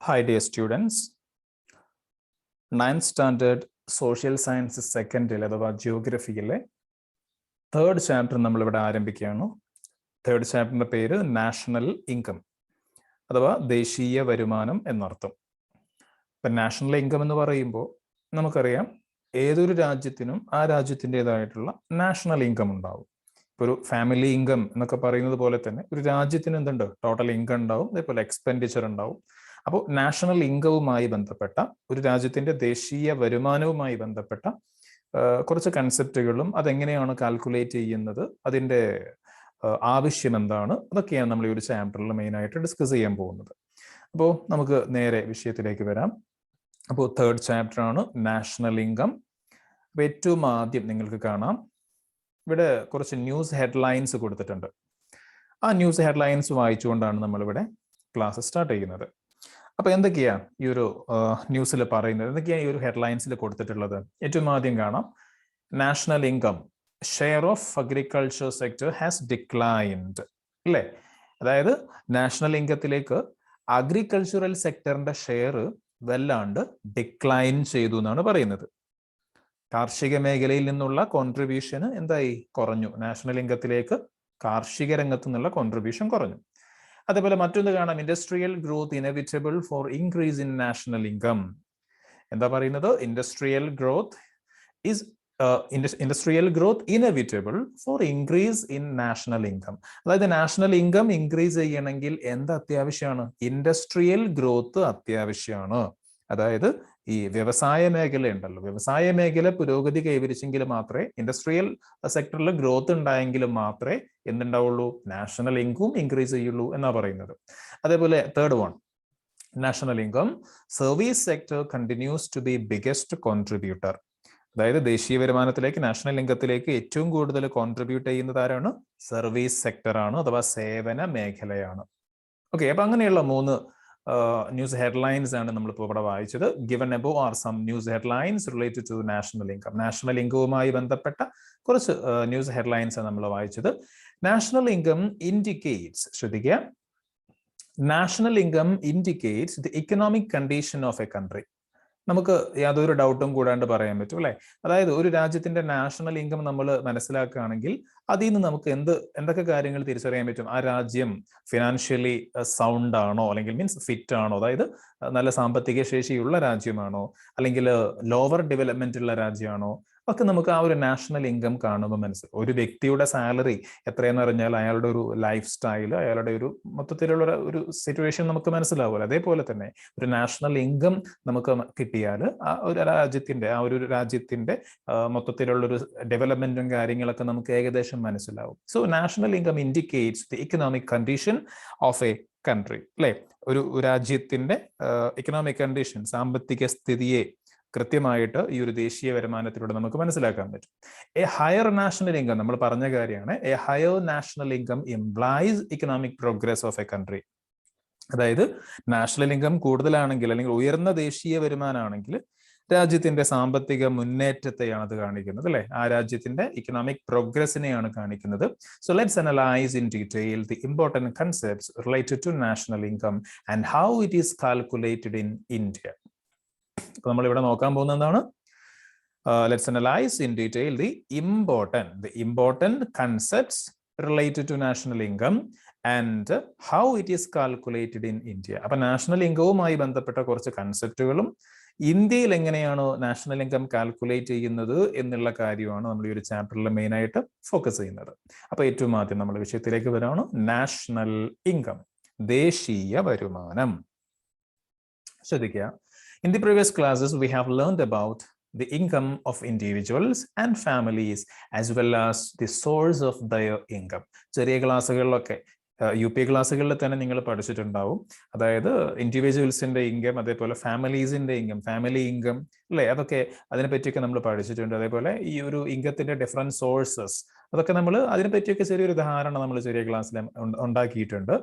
Hi dear students, 9th standard social sciences second അഥവാ ജിയോഗ്രഫിയിലെ third chapter നമ്മളിവിടെ ആരംഭിക്കുകയാണ്. Third ചാപ്റ്ററിന്റെ പേര് നാഷണൽ ഇൻകം അഥവാ ദേശീയ വരുമാനം എന്നർത്ഥം. ഇപ്പം നാഷണൽ ഇൻകം എന്ന് പറയുമ്പോൾ നമുക്കറിയാം ഏതൊരു രാജ്യത്തിനും ആ രാജ്യത്തിൻ്റെതായിട്ടുള്ള നാഷണൽ ഇൻകം ഉണ്ടാവും. ഇപ്പോൾ ഒരു ഫാമിലി ഇൻകം എന്നൊക്കെ പറയുന്നത് പോലെ തന്നെ ഒരു രാജ്യത്തിന് എന്തുണ്ട്, ടോട്ടൽ ഇൻകം ഉണ്ടാവും, അതേപോലെ എക്സ്പെൻഡിച്ചർ ഉണ്ടാവും. അപ്പോൾ നാഷണൽ ഇൻകവുമായി ബന്ധപ്പെട്ട ഒരു രാജ്യത്തിന്റെ ദേശീയ വരുമാനവുമായി ബന്ധപ്പെട്ട കുറച്ച് കൺസെപ്റ്റുകളും അതെങ്ങനെയാണ് കാൽക്കുലേറ്റ് ചെയ്യുന്നത്, അതിൻ്റെ ആവശ്യം എന്താണ്, അതൊക്കെയാണ് നമ്മൾ ഈ ഒരു ചാപ്റ്ററിൽ മെയിനായിട്ട് ഡിസ്കസ് ചെയ്യാൻ പോകുന്നത്. അപ്പോൾ നമുക്ക് നേരെ വിഷയത്തിലേക്ക് വരാം. അപ്പോൾ തേർഡ് ചാപ്റ്റർ ആണ് നാഷണൽ ഇൻകം. അപ്പോൾ ഏറ്റവും ആദ്യം നിങ്ങൾക്ക് കാണാം ഇവിടെ കുറച്ച് ന്യൂസ് ഹെഡ്ലൈൻസ് കൊടുത്തിട്ടുണ്ട്. ആ ന്യൂസ് ഹെഡ്ലൈൻസ് വായിച്ചുകൊണ്ടാണ് നമ്മളിവിടെ ക്ലാസ് സ്റ്റാർട്ട് ചെയ്യുന്നത്. അപ്പൊ എന്തൊക്കെയാ ഈ ഒരു ന്യൂസിൽ പറയുന്നത്, എന്തൊക്കെയാ ഈ ഒരു ഹെഡ്ലൈൻസിൽ കൊടുത്തിട്ടുള്ളത്? ഏറ്റവും ആദ്യം കാണാം, national income share of agriculture sector has declined, അല്ലേ? അതായത് നാഷണൽ ഇൻകത്തിലേക്ക് അഗ്രികൾച്ചറൽ സെക്ടറിന്റെ ഷെയർ വല്ലാണ്ട് ഡിക്ലൈൻ ചെയ്തു എന്നാണ് പറയുന്നത്. കാർഷിക മേഖലയിൽ നിന്നുള്ള കോൺട്രിബ്യൂഷന് എന്തായി, കുറഞ്ഞു. നാഷണൽ ഇൻകത്തിലേക്ക് കാർഷിക രംഗത്തു നിന്നുള്ള കോൺട്രിബ്യൂഷൻ കുറഞ്ഞു. അതേപോലെ മറ്റൊന്ന് കാണാം, industrial growth inevitable for increase in national income. എന്താ പറയുന്നത്? Industrial growth inevitable for increase in national income. അതായത് നാഷണൽ ഇൻകം ഇൻക്രീസ് ചെയ്യണമെങ്കിൽ എന്ത് അത്യാവശ്യമാണ്? ഇൻഡസ്ട്രിയൽ ഗ്രോത്ത് അത്യാവശ്യമാണ്. അതായത് ഈ വ്യവസായ മേഖല ഉണ്ടല്ലോ, വ്യവസായ മേഖല പുരോഗതി കൈവരിച്ചെങ്കിൽ മാത്രമേ, ഇൻഡസ്ട്രിയൽ സെക്ടറിൽ ഗ്രോത്ത് ഉണ്ടായെങ്കിൽ മാത്രമേ എന്തുണ്ടാവുള്ളൂ, നാഷണൽ ഇൻകം ഇൻക്രീസ് ചെയ്യുള്ളൂ എന്നാ പറയുന്നത്. അതേപോലെ third one, national income service sector continues to be biggest contributor. അതായത് ദേശീയ വരുമാനത്തിലേക്ക്, നാഷണൽ ഇൻകത്തിലേക്ക് ഏറ്റവും കൂടുതൽ കോൺട്രിബ്യൂട്ട് ചെയ്യുന്നത് ആരാണ്? സർവീസ് സെക്ടർ ആണ്, അഥവാ സേവന മേഖലയാണ്. ഓക്കെ, അപ്പൊ അങ്ങനെയുള്ള മൂന്ന് ന്യൂസ് ഹെഡ്ലൈൻസ് ആണ് നമ്മളിപ്പോൾ ഇവിടെ വായിച്ചത്. Given above are some news headlines related to national income. National ഇൻകവുമായി ബന്ധപ്പെട്ട കുറച്ച് ന്യൂസ് ഹെഡ്ലൈൻസ് ആണ് നമ്മൾ വായിച്ചത്. നാഷണൽ ഇൻകം ഇൻഡിക്കേറ്റ്സ്, ശ്രദ്ധിക്കുക, national income indicates the economic condition of a country. നമുക്ക് യാതൊരു ഡൗട്ടും കൂടാണ്ട് പറയാൻ പറ്റും, അല്ലെ? അതായത് ഒരു രാജ്യത്തിന്റെ നാഷണൽ ഇൻകം നമ്മൾ മനസ്സിലാക്കുകയാണെങ്കിൽ അതിൽ നിന്ന് നമുക്ക് എന്തൊക്കെ കാര്യങ്ങൾ തിരിച്ചറിയാൻ പറ്റും? ആ രാജ്യം ഫിനാൻഷ്യലി സൗണ്ട് ആണോ, അല്ലെങ്കിൽ മീൻസ് ഫിറ്റ് ആണോ, അതായത് നല്ല സാമ്പത്തിക ശേഷിയുള്ള രാജ്യമാണോ, അല്ലെങ്കിൽ ലോവർ ഡെവലപ്മെന്റ് ഉള്ള രാജ്യമാണോ, ഒക്കെ നമുക്ക് ആ ഒരു നാഷണൽ ഇൻകം കാണുമ്പോൾ മനസ്സിലാവും. ഒരു വ്യക്തിയുടെ സാലറി എത്രയെന്ന് പറഞ്ഞാൽ അയാളുടെ ഒരു ലൈഫ് സ്റ്റൈല്, അയാളുടെ ഒരു മൊത്തത്തിലുള്ള ഒരു സിറ്റുവേഷൻ നമുക്ക് മനസ്സിലാവുമല്ലോ. അതേപോലെ തന്നെ ഒരു നാഷണൽ ഇൻകം നമുക്ക് കിട്ടിയാൽ ആ ഒരു രാജ്യത്തിന്റെ മൊത്തത്തിലുള്ളൊരു ഡെവലപ്മെന്റും കാര്യങ്ങളൊക്കെ നമുക്ക് ഏകദേശം മനസ്സിലാവും. So national income indicates the economic condition of a country, അല്ലെ? ഒരു രാജ്യത്തിന്റെ ഇക്കണോമിക് കണ്ടീഷൻ, സാമ്പത്തിക സ്ഥിതിയെ കൃത്യമായിട്ട് ഈ ഒരു ദേശീയ വരുമാനത്തിലൂടെ നമുക്ക് മനസ്സിലാക്കാൻ പറ്റും. എ ഹയർ നാഷണൽ ഇൻകം, നമ്മൾ പറഞ്ഞ കാര്യമാണ്, A higher national income implies economic progress of a country. അതായത് നാഷണൽ ഇൻകം കൂടുതലാണെങ്കിൽ, അല്ലെങ്കിൽ ഉയർന്ന ദേശീയ വരുമാനമാണെങ്കിൽ രാജ്യത്തിന്റെ സാമ്പത്തിക മുന്നേറ്റത്തെയാണ് അത് കാണിക്കുന്നത്, അല്ലെ? ആ രാജ്യത്തിന്റെ ഇക്കണോമിക് പ്രോഗ്രസിനെയാണ് കാണിക്കുന്നത്. So let's analyse in detail the important concepts related to national income and how it is calculated in India. അപ്പൊ നമ്മൾ ഇവിടെ നോക്കാൻ പോകുന്നത് എന്താണ്? Let's analyse in detail the important concepts related to national income and how it is calculated in India. അപ്പൊ നാഷണൽ ഇൻകവുമായി ബന്ധപ്പെട്ട കുറച്ച് കൺസെപ്റ്റുകളും ഇന്ത്യയിൽ എങ്ങനെയാണോ നാഷണൽ ഇൻകം കാൽക്കുലേറ്റ് ചെയ്യുന്നത് എന്നുള്ള കാര്യമാണ് നമ്മൾ ഈ ഒരു ചാപ്റ്ററിൽ മെയിൻ ആയിട്ട് ഫോക്കസ് ചെയ്യുന്നത്. അപ്പൊ ഏറ്റവും ആദ്യം നമ്മൾ വിഷയത്തിലേക്ക് വരാണ്. നാഷണൽ ഇൻകം, ദേശീയ വരുമാനം. ശ്രദ്ധിക്കുക, in the previous classes we have learned about the income of individuals and families as well as the source of their income. ചെറിയ ക്ലാസ്സുകളിലൊക്കെ, UP ക്ലാസ്സുകളിൽ തന്നെ നിങ്ങൾ പഠിച്ചിട്ടുണ്ടാവും. അതായത് ഇൻഡിവിജ്വൽസിന്റെ ഇൻകം, അതേപോലെ ഫാമിലീസിന്റെ ഇൻകം, ഫാമിലി ഇൻകം, അല്ലെ? അതൊക്കെ അതിനെ പറ്റിയൊക്കെ നമ്മൾ പഠിച്ചിട്ടുണ്ട്. അതേപോലെ ഈ ഒരു ഇൻകത്തിന്റെ ഡിഫറെന്റ് സോഴ്സസ്, അതൊക്കെ നമ്മൾ അതിനെ പറ്റിയൊക്കെ ചെറിയൊരു ധാരണ നമ്മൾ ചെറിയ ക്ലാസ്സിൽ ഉണ്ടാക്കിയിട്ടുണ്ട്.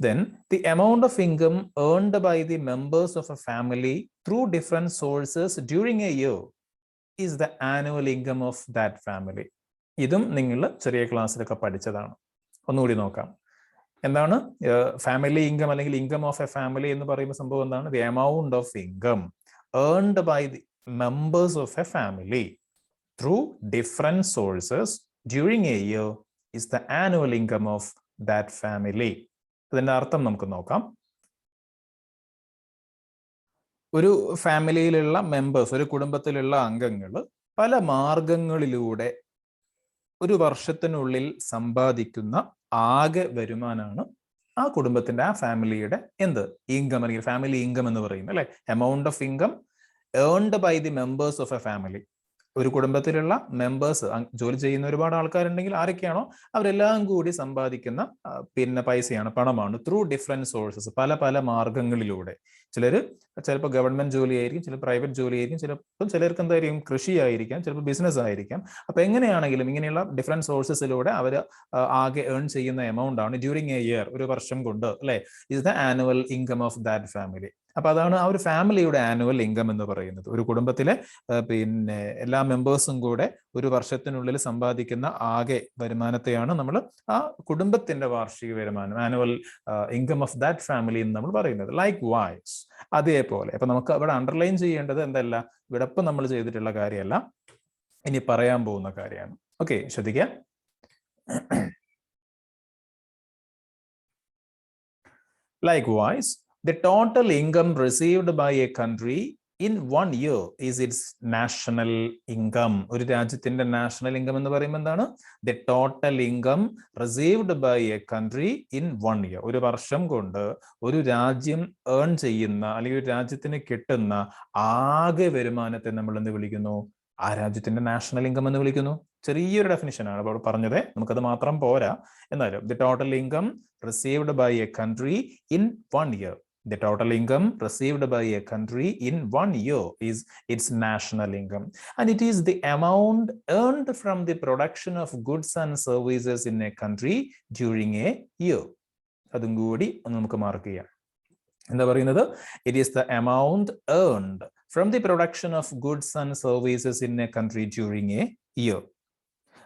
Then the amount of income earned by the members of a family through different sources during a year is the annual income of that family. ഇതും നിങ്ങൾ ചെറിയ ക്ലാസ്സിലൊക്കെ പഠിച്ചതാണ്. ഒന്നുകൂടി നോക്കാം. എന്താണ് ഫാമിലി ഇൻകം അല്ലെങ്കിൽ ഇൻകം ഓഫ് എ ഫാമിലി എന്ന് പറയുന്ന സംഭവം എന്താണ്? The amount of income earned by the members of a family through different sources during a year is the annual income of that family. അതിന്റെ അർത്ഥം നമുക്ക് നോക്കാം. ഒരു ഫാമിലിയിലുള്ള മെമ്പേഴ്സ്, ഒരു കുടുംബത്തിലുള്ള അംഗങ്ങൾ പല മാർഗങ്ങളിലൂടെ ഒരു വർഷത്തിനുള്ളിൽ സമ്പാദിക്കുന്ന ആകെ വരുമാനമാണ് ആ കുടുംബത്തിന്റെ, ആ ഫാമിലിയുടെ എന്ത് ഇൻകം അല്ലെങ്കിൽ ഫാമിലി ഇൻകം എന്ന് പറയുന്നത്, അല്ലെ? Amount of income earned by the members of a family. ഒരു കുടുംബത്തിലുള്ള മെമ്പേഴ്സ്, ജോലി ചെയ്യുന്ന ഒരുപാട് ആൾക്കാരുണ്ടെങ്കിൽ ആരൊക്കെയാണോ അവരെല്ലാം കൂടി സമ്പാദിക്കുന്ന പൈസയാണ്, പണമാണ്. ത്രൂ ഡിഫറെന്റ് സോഴ്സസ്, പല പല മാർഗങ്ങളിലൂടെ. ചിലപ്പോൾ ഗവൺമെന്റ് ജോലി ആയിരിക്കും, ചിലപ്പോൾ പ്രൈവറ്റ് ജോലി ആയിരിക്കും, ചിലർക്ക് എന്തായിരിക്കും കൃഷി ആയിരിക്കാം, ചിലപ്പോൾ ബിസിനസ് ആയിരിക്കാം. അപ്പൊ എങ്ങനെയാണെങ്കിലും ഇങ്ങനെയുള്ള ഡിഫറെന്റ് സോഴ്സസിലൂടെ അവർ ആകെ ഏൺ ചെയ്യുന്ന എമൗണ്ട് ആണ് ഡ്യൂറിങ് എ ഇയർ, ഒരു വർഷം കൊണ്ട്, അല്ലെ, is the annual income of that family. അപ്പൊ അതാണ് ആ ഒരു ഫാമിലിയുടെ ആനുവൽ ഇൻകം എന്ന് പറയുന്നത്. ഒരു കുടുംബത്തിലെ എല്ലാ മെമ്പേഴ്സും കൂടെ ഒരു വർഷത്തിനുള്ളിൽ സമ്പാദിക്കുന്ന ആകെ വരുമാനത്തെയാണ് നമ്മൾ ആ കുടുംബത്തിന്റെ വാർഷിക വരുമാനം, annual income of that family എന്ന് നമ്മൾ പറയുന്നത്. ലൈക്ക് വൈസ്, അതേപോലെ അപ്പൊ നമുക്ക് അവിടെ അണ്ടർലൈൻ ചെയ്യേണ്ടത് എന്തല്ല, ഇവിടെ ഇപ്പം നമ്മൾ ചെയ്തിട്ടുള്ള കാര്യമല്ല, ഇനി പറയാൻ പോകുന്ന കാര്യമാണ്. ഓക്കെ, ശ്രദ്ധിക്കുക. Likewise, the total income received by a country in 1 year is its national income. ഒരു രാജ്യത്തിന്റെ നാഷണൽ ഇൻകം എന്ന് പറയുമ്പോൾ എന്താണ്? The total income received by a country in 1 year. ഒരു വർഷം കൊണ്ട് ഒരു രാജ്യം ഏൺ ചെയ്യുന്ന അല്ലെങ്കിൽ ഒരു രാജ്യത്തിന് കിട്ടുന്ന ആകെ വരുമാനത്തെ നമ്മൾ എന്ത് വിളിക്കുന്നു? ആ രാജ്യത്തിന്റെ നാഷണൽ ഇൻകം എന്ന് വിളിക്കുന്നു. ചെറിയൊരു ഡെഫിനിഷനാണ് അപ്പോൾ പറഞ്ഞത്, നമുക്കത് മാത്രം പോരാ. എന്നാലും the total income received by a country in 1 year. The total income received by a country in 1 year is its national income, and it is the amount earned from the production of goods and services in a country during a year. അതും കൂടി നമുക്ക് mark ചെയ്യാം. എന്താ പറയുന്നത്? It is the amount earned from the production of goods and services in a country during a year.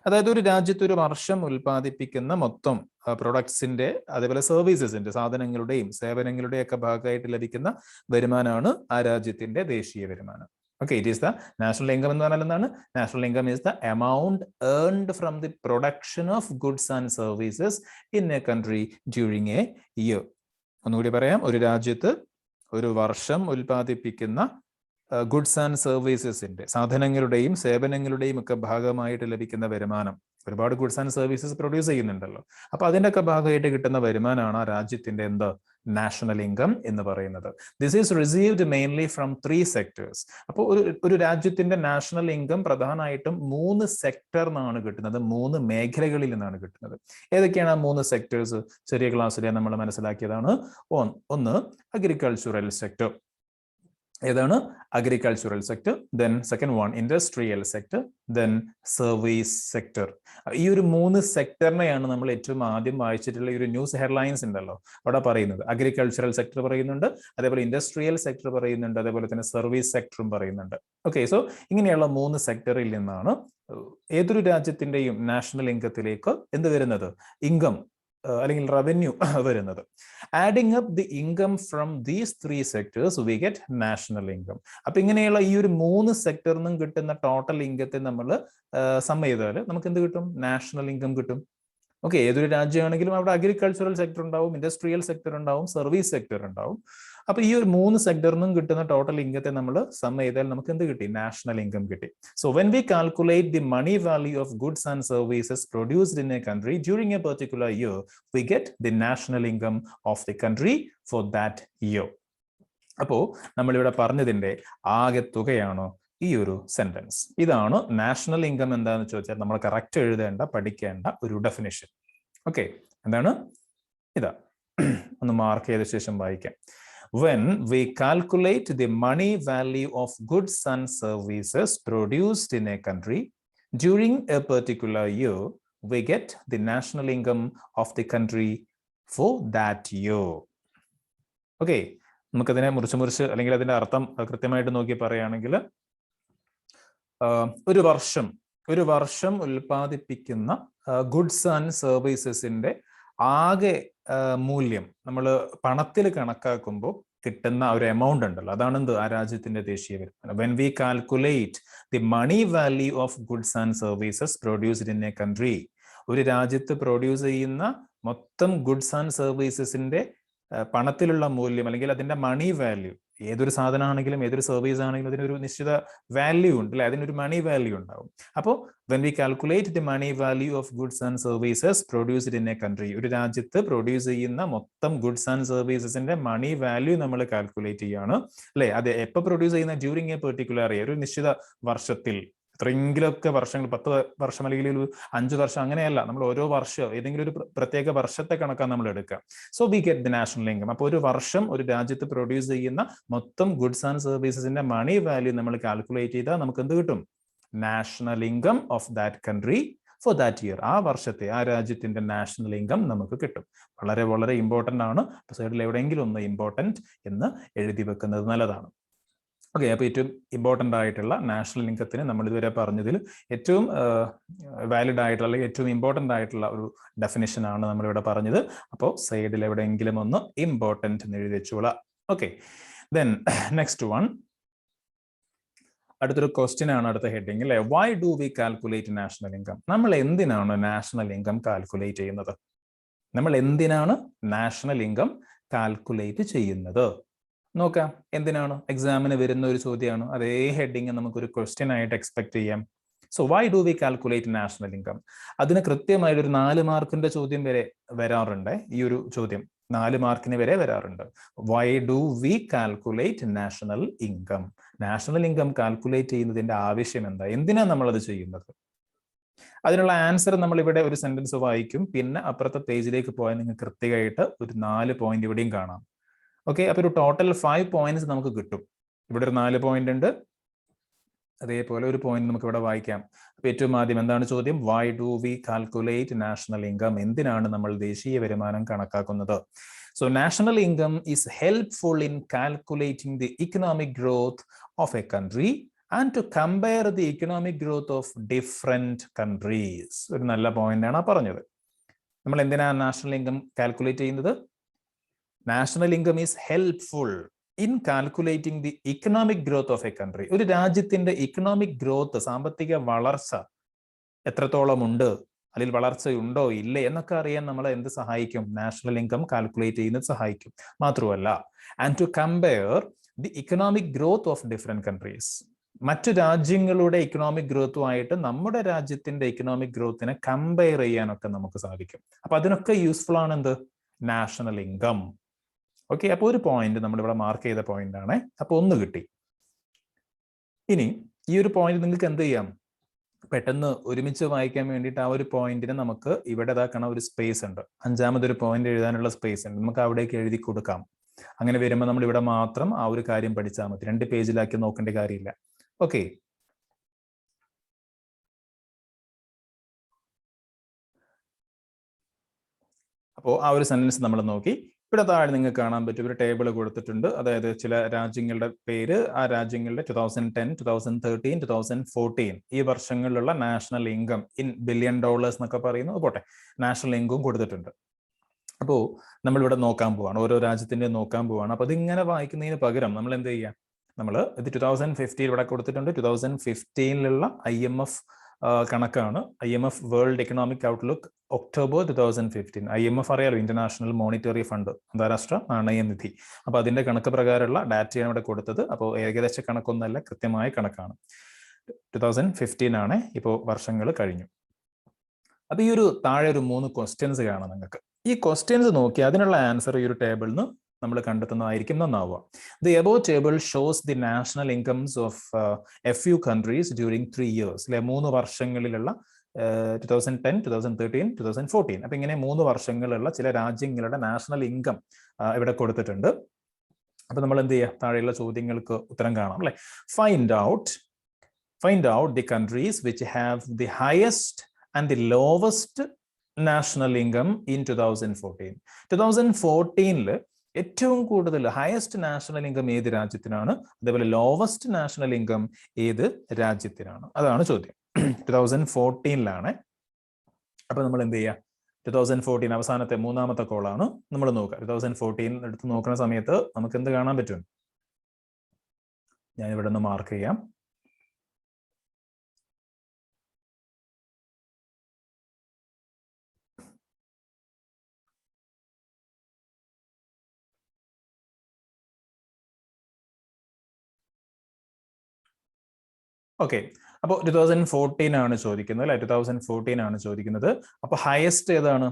അതായത് ഒരു രാജ്യത്ത് ഒരു വർഷം ഉൽപ്പാദിപ്പിക്കുന്ന മൊത്തം പ്രൊഡക്ട്സിന്റെ, അതേപോലെ സർവീസസിന്റെ, സാധനങ്ങളുടെയും സേവനങ്ങളുടെയും ഒക്കെ ഭാഗമായിട്ട് ലഭിക്കുന്ന വരുമാനമാണ് ആ രാജ്യത്തിന്റെ ദേശീയ വരുമാനം. Okay, it is the national income എന്ന് പറഞ്ഞാൽ എന്താണ്? National income is the amount earned from the production of goods and services in a country during a year. ഒന്നുകൂടി പറയാം, ഒരു രാജ്യത്ത് ഒരു വർഷം ഉൽപ്പാദിപ്പിക്കുന്ന ഗുഡ്സ് ആൻഡ് സർവീസസിന്റെ, സാധനങ്ങളുടെയും സേവനങ്ങളുടെയും ഒക്കെ ഭാഗമായിട്ട് ലഭിക്കുന്ന വരുമാനം. ഒരുപാട് ഗുഡ്സ് ആൻഡ് സർവീസസ് പ്രൊഡ്യൂസ് ചെയ്യുന്നുണ്ടല്ലോ. അപ്പൊ അതിന്റെ ഒക്കെ ഭാഗമായിട്ട് കിട്ടുന്ന വരുമാനമാണ് ആ രാജ്യത്തിന്റെ എന്ത്? നാഷണൽ ഇൻകം എന്ന് പറയുന്നത്. This is received mainly from 3 sectors. അപ്പോൾ ഒരു രാജ്യത്തിന്റെ നാഷണൽ ഇൻകം പ്രധാനമായിട്ടും 3 സെക്ടറിൽ നിന്നാണ് കിട്ടുന്നത്, 3 മേഖലകളിൽ നിന്നാണ് കിട്ടുന്നത്. ഏതൊക്കെയാണ് ആ 3 സെക്ടേഴ്സ്? ചെറിയ ക്ലാസ്സിലെ നമ്മൾ മനസ്സിലാക്കിയതാണ്. ഒന്ന് അഗ്രികൾച്ചറൽ സെക്ടർ. ഏതാണ്? Agricultural sector. Then second one industrial sector, then service sector. ഈ ഒരു 3 സെക്ടറിനെയാണ് നമ്മൾ ഏറ്റവും ആദ്യം വായിച്ചിട്ടുള്ള ഈ ഒരു ന്യൂസ് ഹെഡ്ലൈൻസ് ഉണ്ടല്ലോ അവിടെ പറയുന്നത്. അഗ്രികൾച്ചറൽ സെക്ടർ പറയുന്നുണ്ട്, അതേപോലെ ഇൻഡസ്ട്രിയൽ സെക്ടർ പറയുന്നുണ്ട്, അതേപോലെ തന്നെ സർവീസ് സെക്ടറും പറയുന്നുണ്ട്. ഓക്കെ, സോ ഇങ്ങനെയുള്ള 3 സെക്ടറിൽ നിന്നാണ് ഏതൊരു രാജ്യത്തിന്റെയും നാഷണൽ ഇൻകത്തിലേക്ക് എന്ത് വരുന്നത്? ഇൻകം അല്ലെങ്കിൽ റവന്യൂ വരുന്നത്. Adding up the income from these 3 sectors we get national income. അപ്പൊ ഇങ്ങനെയുള്ള ഈ ഒരു 3 സെക്ടറിൽ നിന്നും കിട്ടുന്ന ടോട്ടൽ ഇൻകത്തെ നമ്മൾ സം ചെയ്താൽ നമുക്ക് എന്ത് കിട്ടും? നാഷണൽ ഇൻകം കിട്ടും. ഓക്കെ, ഏതൊരു രാജ്യമാണെങ്കിലും അവിടെ അഗ്രികൾച്ചറൽ സെക്ടർ ഉണ്ടാവും, ഇൻഡസ്ട്രിയൽ സെക്ടർ ഉണ്ടാവും, സർവീസ് സെക്ടർ ഉണ്ടാവും. അപ്പൊ ഈ ഒരു 3 സെക്ടറിൽ നിന്നും കിട്ടുന്ന ടോട്ടൽ ഇൻകത്തെ നമ്മൾ സം ചെയ്താൽ നമുക്ക് എന്ത് കിട്ടി? നാഷണൽ ഇൻകം കിട്ടി. So when we calculate the money value of goods and services produced in a country during a particular year we get the national income of the country for that year. അപ്പോ നമ്മളിവിടെ പറഞ്ഞതിന്റെ ആകെ തുകയാണോ ഈ ഒരു sentence? ഇതാണ് national income. എന്താണെന്ന് ചോദിച്ചാൽ നമ്മൾ കറക്റ്റ് എഴുതേണ്ട, പഠിക്കേണ്ട ഒരു ഡെഫിനിഷൻ. ഓക്കെ, എന്താണ്? ഇതാ, ഒന്ന് മാർക്ക് ചെയ്ത ശേഷം വായിക്കാം. When we calculate the money value of goods and services produced in a country during a particular year, we get the national income of the country for that year. Okay, നമുക്കതിനെ മുറിച്ച് അല്ലെങ്കിൽ അതിന്റെ അർത്ഥം കൃത്യമായിട്ട് നോക്കി പറയുകയാണെങ്കിൽ, ഒരു വർഷം ഉൽപ്പാദിപ്പിക്കുന്ന ഗുഡ്സ് ആൻഡ് സർവീസസിന്റെ ആകെ മൂല്യം നമ്മൾ പണത്തിൽ കണക്കാക്കുമ്പോൾ കിട്ടുന്ന ഒരു എമൗണ്ട് ഉണ്ടല്ലോ, അതാണ് എന്ത് ആ രാജ്യത്തിന്റെ ദേശീയ വരുമാനം. When we calculate the money value of goods and services produced in a country, ഒരു രാജ്യത്ത് പ്രൊഡ്യൂസ് ചെയ്യുന്ന മൊത്തം ഗുഡ്സ് ആൻഡ് സർവീസസിന്റെ പണത്തിലുള്ള മൂല്യം അല്ലെങ്കിൽ അതിന്റെ മണി വാല്യൂ, ഏതൊരു സാധനമാണെങ്കിലും ഏതൊരു സർവീസ് ആണെങ്കിലും അതിനൊരു നിശ്ചിത വാല്യൂ ഉണ്ട് അല്ലെ, അതിനൊരു മണി വാല്യൂ ഉണ്ടാവും. അപ്പോൾ when we calculate the money value of goods and services produced in a country, ഒരു രാജ്യത്ത് പ്രൊഡ്യൂസ് ചെയ്യുന്ന മൊത്തം ഗുഡ്സ് ആൻഡ് സർവീസസിന്റെ മണി വാല്യൂ നമ്മൾ കാൽക്കുലേറ്റ് ചെയ്യാണ് അല്ലെ. അത് എപ്പോൾ പ്രൊഡ്യൂസ് ചെയ്യുന്ന, ഡ്യൂറിങ് എ പെർട്ടിക്കുലർ ഇയർ, ഒരു നിശ്ചിത വർഷത്തിൽ, എത്രയെങ്കിലുമൊക്കെ വർഷങ്ങൾ, 10 വർഷം അല്ലെങ്കിൽ ഒരു 5 വർഷം, അങ്ങനെയല്ല, നമ്മൾ ഓരോ വർഷം ഏതെങ്കിലും ഒരു പ്രത്യേക വർഷത്തെ കണക്കാണ് നമ്മൾ എടുക്കുക. So we get the national income. അപ്പോൾ ഒരു വർഷം ഒരു രാജ്യത്ത് പ്രൊഡ്യൂസ് ചെയ്യുന്ന മൊത്തം ഗുഡ്സ് ആൻഡ് സർവീസസിന്റെ മണി വാല്യൂ നമ്മൾ കാൽക്കുലേറ്റ് ചെയ്താൽ നമുക്ക് എന്ത് കിട്ടും? National income of that country for that year. ആ വർഷത്തെ ആ രാജ്യത്തിന്റെ നാഷണൽ ഇൻകം നമുക്ക് കിട്ടും. വളരെ വളരെ ഇമ്പോർട്ടന്റ് ആണ്. സൈഡിൽ എവിടെയെങ്കിലും ഒന്ന് ഇമ്പോർട്ടന്റ് എന്ന് എഴുതി വെക്കുന്നത് നല്ലതാണ്. ഓക്കെ, അപ്പോൾ ഏറ്റവും ഇമ്പോർട്ടൻ്റ് ആയിട്ടുള്ള നാഷണൽ ഇൻകത്തിന് നമ്മൾ ഇതുവരെ പറഞ്ഞതിൽ ഏറ്റവും വാലിഡ് ആയിട്ടുള്ള അല്ലെങ്കിൽ ഏറ്റവും ഇമ്പോർട്ടൻ്റ് ആയിട്ടുള്ള ഒരു ഡെഫിനിഷൻ ആണ് നമ്മളിവിടെ പറഞ്ഞത്. അപ്പോൾ സൈഡിൽ എവിടെയെങ്കിലും ഒന്ന് ഇമ്പോർട്ടൻ്റ് എന്ന് എഴുതി വെച്ചോളാം. ഓക്കെ, ദെൻ നെക്സ്റ്റ് വൺ, അടുത്തൊരു ക്വസ്റ്റ്യൻ ആണ് അടുത്ത ഹെഡിങ് അല്ലെ. Y do we calculate national income? നമ്മൾ എന്തിനാണ് നാഷണൽ ഇൻകം കാൽക്കുലേറ്റ് ചെയ്യുന്നത്? നമ്മൾ എന്തിനാണ് നാഷണൽ ഇൻകം കാൽക്കുലേറ്റ് ചെയ്യുന്നത്? നോക്കാം, എന്തിനാണ്? എക്സാമിന് വരുന്ന ഒരു ചോദ്യമാണ്. അതേ ഹെഡിങ് നമുക്കൊരു ക്വസ്റ്റ്യൻ ആയിട്ട് എക്സ്പെക്ട് ചെയ്യാം. So Y do we calculate national income? അതിന് കൃത്യമായിട്ട് ഒരു 4 മാർക്കിന്റെ ചോദ്യം വരെ വരാറുണ്ട്. ഈ ഒരു ചോദ്യം 4 മാർക്കിന് വരെ വരാറുണ്ട്. Y do we calculate national income? National income calculate ചെയ്യുന്നതിന്റെ ആവശ്യം എന്താ? എന്തിനാണ് നമ്മളത് ചെയ്യുന്നത്? അതിനുള്ള ആൻസർ നമ്മൾ ഇവിടെ ഒരു സെന്റൻസ് വായിക്കും, പിന്നെ അപ്പുറത്തെ പേജിലേക്ക് പോയാൽ നിങ്ങൾക്ക് കൃത്യമായിട്ട് ഒരു 4 പോയിന്റ് ഇവിടെയും കാണാം. ഓക്കെ, അപ്പൊ ഒരു ടോട്ടൽ 5 പോയിന്റ്സ് നമുക്ക് കിട്ടും. ഇവിടെ ഒരു 4 പോയിന്റ് ഉണ്ട്, അതേപോലെ ഒരു പോയിന്റ് നമുക്ക് ഇവിടെ വായിക്കാം. അപ്പൊ ഏറ്റവും ആദ്യം എന്താണ് ചോദ്യം? Why do we calculate national income? എന്തിനാണ് നമ്മൾ ദേശീയ വരുമാനം കണക്കാക്കുന്നത്? So national income is helpful in calculating the economic growth of a country and to compare the economic growth of different countries. ഒരു നല്ല പോയിന്റ് ആണ് പറഞ്ഞത്. നമ്മൾ എന്തിനാണ് നാഷണൽ ഇൻകം കാൽക്കുലേറ്റ് ചെയ്യുന്നത്? National income is helpful in calculating the economic growth of a country. ഒരു രാജ്യത്തിന്റെ economic growth, സാമ്പത്തിക വളർച്ച എത്രത്തോളം ഉണ്ട്, അല്ലെങ്കിൽ വളർച്ചയുണ്ടോ ഇല്ലേ എന്നൊക്കെ അറിയാൻ നമ്മളെ എന്ത് സഹായിക്കും? നാഷണൽ ഇൻകം കാൽക്കുലേറ്റ് ചെയ്യുന്നത് സഹായിക്കും. മാത്രമല്ല, and to compare the economic growth of different countries, മറ്റു രാജ്യങ്ങളുടെ ഇക്കണോമിക് ഗ്രോത്തുമായിട്ട് നമ്മുടെ രാജ്യത്തിന്റെ ഇക്കണോമിക് ഗ്രോത്തിനെ കമ്പയർ ചെയ്യാനൊക്കെ നമുക്ക് സാധിക്കും. അപ്പൊ അതിനൊക്കെ യൂസ്ഫുൾ ആണ് എന്ത്? National income. ഓക്കെ, അപ്പോൾ ഒരു പോയിന്റ് നമ്മളിവിടെ മാർക്ക് ചെയ്ത പോയിന്റ് ആണ്. അപ്പൊ 1 കിട്ടി. ഇനി ഈ ഒരു പോയിന്റ് നിങ്ങൾക്ക് എന്ത് ചെയ്യാം? പെട്ടെന്ന് ഒരുമിച്ച് വായിക്കാൻ വേണ്ടിയിട്ട് ആ ഒരു പോയിന്റിന് നമുക്ക് ഇവിടെ ഇതാക്കണ ഒരു സ്പേസ് ഉണ്ട്, 5ാമതൊരു പോയിന്റ് എഴുതാനുള്ള സ്പേസ് ഉണ്ട്, നമുക്ക് അവിടേക്ക് എഴുതി കൊടുക്കാം. അങ്ങനെ വരുമ്പോൾ നമ്മൾ ഇവിടെ മാത്രം ആ ഒരു കാര്യം പഠിച്ചാൽ മതി, 2 പേജിലാക്കി നോക്കേണ്ട കാര്യമില്ല. ഓക്കെ, അപ്പോൾ ആ ഒരു സെന്റൻസ് നമ്മൾ നോക്കി. ഇവിടെ താഴെ നിങ്ങൾക്ക് കാണാൻ പറ്റും ഒരു ടേബിൾ കൊടുത്തിട്ടുണ്ട്. അതായത് ചില രാജ്യങ്ങളുടെ പേര്, ആ രാജ്യങ്ങളുടെ 2010, 2013, 2014 ഈ വർഷങ്ങളിലുള്ള national income in billion dollars എന്നൊക്കെ പറയുന്നത് പോട്ടെ, നാഷണൽ ഇൻകം കൊടുത്തിട്ടുണ്ട്. അപ്പോൾ നമ്മളിവിടെ നോക്കാൻ പോവാണ്, ഓരോ രാജ്യത്തിൻ്റെ നോക്കാൻ പോവാണ്. അപ്പോൾ ഇതിങ്ങനെ വായിക്കുന്നതിന് പകരം നമ്മൾ എന്ത് ചെയ്യുക? നമ്മൾ ഇത് 2015 ഇവിടെ കൊടുത്തിട്ടുണ്ട്. 2015 IMF കണക്കാണ്. IMF world economic outlook October 2015. IMF അറിയാലോ, ഇന്റർനാഷണൽ മോണിറ്ററി ഫണ്ട്, അന്താരാഷ്ട്ര നാണയനിധി. അപ്പൊ അതിന്റെ കണക്ക് പ്രകാരമുള്ള ഡാറ്റയാണ് ഇവിടെ കൊടുത്തത്. അപ്പോൾ ഏകദേശ കണക്കൊന്നല്ല, കൃത്യമായ കണക്കാണ്. 2015 ആണ്. ഇപ്പോൾ വർഷങ്ങൾ കഴിഞ്ഞു. അപ്പൊ ഈ ഒരു താഴെ ഒരു 3 ക്വസ്റ്റ്യൻസ് കാണാം നിങ്ങൾക്ക്. ഈ ക്വസ്റ്റ്യൻസ് നോക്കി അതിനുള്ള ആൻസർ ഈ ഒരു ടേബിളിൽ നിന്ന് നമ്മൾ കണ്ടെത്തുന്നതായിരിക്കും നന്നാവുക. The above table shows the national incomes of a few countries during 3 years, അല്ലെ 3 വർഷങ്ങളിലുള്ള 2010, 2013, 2014. അപ്പൊ ഇങ്ങനെ 3 വർഷങ്ങളിലുള്ള ചില രാജ്യങ്ങളുടെ നാഷണൽ ഇൻകം ഇവിടെ കൊടുത്തിട്ടുണ്ട്. അപ്പൊ നമ്മൾ എന്ത് ചെയ്യുക? താഴെയുള്ള ചോദ്യങ്ങൾക്ക് ഉത്തരം കാണാം അല്ലെ. Find out the countries which have the highest and the lowest national income in 2014. 2014 ഏറ്റവും കൂടുതൽ ഹയസ്റ്റ് നാഷണൽ ഇൻകം ഏത് രാജ്യത്തിനാണ്? അതേപോലെ ലോവസ്റ്റ് നാഷണൽ ഇൻകം ഏത് രാജ്യത്തിനാണ്? അതാണ് ചോദ്യം. 2014 അപ്പൊ നമ്മൾ എന്ത് ചെയ്യുക? 2014 അവസാനത്തെ മൂന്നാമത്തെ കോളാണ് നമ്മൾ നോക്കുക. 2014 എടുത്ത് നോക്കുന്ന സമയത്ത് നമുക്ക് എന്ത് കാണാൻ പറ്റും? ഞാൻ ഇവിടെ നിന്ന് മാർക്ക് ചെയ്യാം. ഓക്കെ, അപ്പോൾ 2014 ആണ് ചോദിക്കുന്നത് അല്ലെ? 2014 ആണ് ചോദിക്കുന്നത്. അപ്പൊ ഹയസ്റ്റ് ഏതാണ്?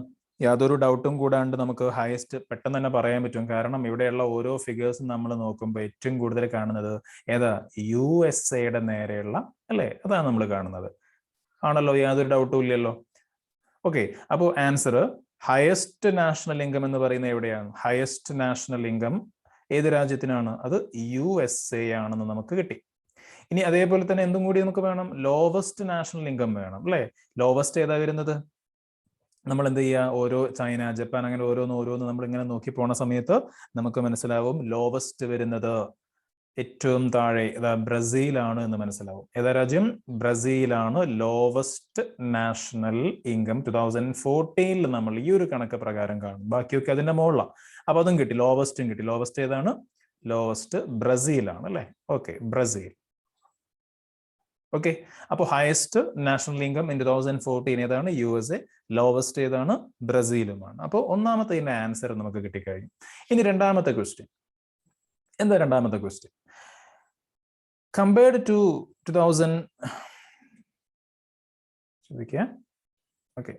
യാതൊരു ഡൗട്ടും കൂടാണ്ട് നമുക്ക് ഹയസ്റ്റ് പെട്ടെന്ന് തന്നെ പറയാൻ പറ്റും. കാരണം ഇവിടെയുള്ള ഓരോ ഫിഗേഴ്സും നമ്മൾ നോക്കുമ്പോൾ ഏറ്റവും കൂടുതൽ കാണുന്നത് ഏതാ? USA നേരെയുള്ള അല്ലെ? അതാണ് നമ്മൾ കാണുന്നത്. ആണല്ലോ, യാതൊരു ഡൗട്ടും ഇല്ലല്ലോ. ഓക്കെ, അപ്പോൾ ആൻസർ ഹയസ്റ്റ് നാഷണൽ ഇൻകം എന്ന് പറയുന്നത് എവിടെയാണ്? ഹയസ്റ്റ് നാഷണൽ ഇൻകം ഏത് രാജ്യത്തിനാണ്? അത് USA ആണെന്ന് നമുക്ക് കിട്ടി. ഇനി അതേപോലെ തന്നെ എന്തും കൂടി നമുക്ക് വേണം? ലോവസ്റ്റ് നാഷണൽ ഇൻകം വേണം അല്ലെ? ലോവസ്റ്റ് ഏതാ വരുന്നത്? നമ്മൾ എന്ത് ചെയ്യുക? ഓരോ ചൈന, ജപ്പാൻ അങ്ങനെ ഓരോന്ന് നമ്മൾ ഇങ്ങനെ നോക്കി പോണ സമയത്ത് നമുക്ക് മനസ്സിലാവും ലോവസ്റ്റ് വരുന്നത് ഏറ്റവും താഴെ ബ്രസീലാണ് എന്ന് മനസ്സിലാവും. ഏതാ രാജ്യം? ബ്രസീലാണ് ലോവസ്റ്റ് നാഷണൽ ഇൻകം 2014 നമ്മൾ ഈ ഒരു കണക്ക് പ്രകാരം കാണും. ബാക്കിയൊക്കെ അതിന്റെ മുകളിലാണ്. അപ്പൊ അതും കിട്ടി, ലോവസ്റ്റും കിട്ടി. ലോവസ്റ്റ് ഏതാണ്? ലോവസ്റ്റ് ബ്രസീലാണ് അല്ലെ? Okay, Brazil. ഓക്കെ, അപ്പോൾ ഹയസ്റ്റ് നാഷണൽ ഇൻകം ഇൻ 2014 ഏതാണ്? USA. ലോവസ്റ്റ് ഏതാണ്? ബ്രസീലുമാണ്. അപ്പോൾ ഒന്നാമത്തെ ഇതിന്റെ ആൻസർ നമുക്ക് കിട്ടിക്കഴിഞ്ഞു. ഇനി രണ്ടാമത്തെ ക്വസ്റ്റ്യൻ. എന്താ രണ്ടാമത്തെ question? Compared to 2000 okay,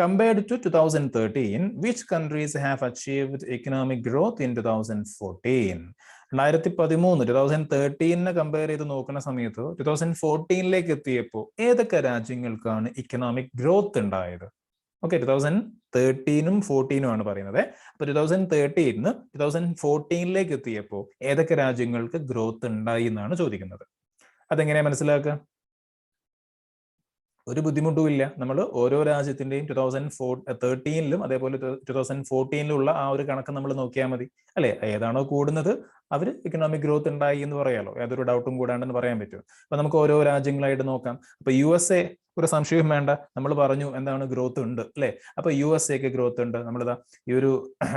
compared to 2013, which countries have achieved economic growth in 2014? 2013 compare ചെയ്ത് നോക്കുന്ന സമയത്ത് 2014 എത്തിയപ്പോൾ ഏതൊക്കെ രാജ്യങ്ങൾക്കാണ് ഇക്കണോമിക് ഗ്രോത്ത് ഉണ്ടായത്? ഓക്കെ, 2013 14 ആണ് പറയുന്നത്. അപ്പൊ 2013 2014 എത്തിയപ്പോൾ ഏതൊക്കെ രാജ്യങ്ങൾക്ക് ഗ്രോത്ത് ഉണ്ടായി എന്നാണ് ചോദിക്കുന്നത്. അതെങ്ങനെയാ മനസ്സിലാക്കുക? ഒരു ബുദ്ധിമുട്ടും ഇല്ല. നമ്മൾ ഓരോ രാജ്യത്തിന്റെയും 2013 അതേപോലെ 2014 ആ ഒരു കണക്ക് നമ്മൾ നോക്കിയാൽ മതി അല്ലെ? ഏതാണോ കൂടുന്നത് അവര് ഇക്കണോമിക് ഗ്രോത്ത് ഉണ്ടായി എന്ന് പറയാലോ, യാതൊരു ഡൗട്ടും കൂടാണ്ടെന്ന് പറയാൻ പറ്റും. അപ്പൊ നമുക്ക് ഓരോ രാജ്യങ്ങളായിട്ട് നോക്കാം. അപ്പൊ USA ഒരു സംശയവും വേണ്ട, നമ്മൾ പറഞ്ഞു എന്താണ് ഗ്രോത്ത് ഉണ്ട് അല്ലെ? അപ്പൊ USA ഗ്രോത്ത് ഉണ്ട്. നമ്മളിതാ ഈ ഒരു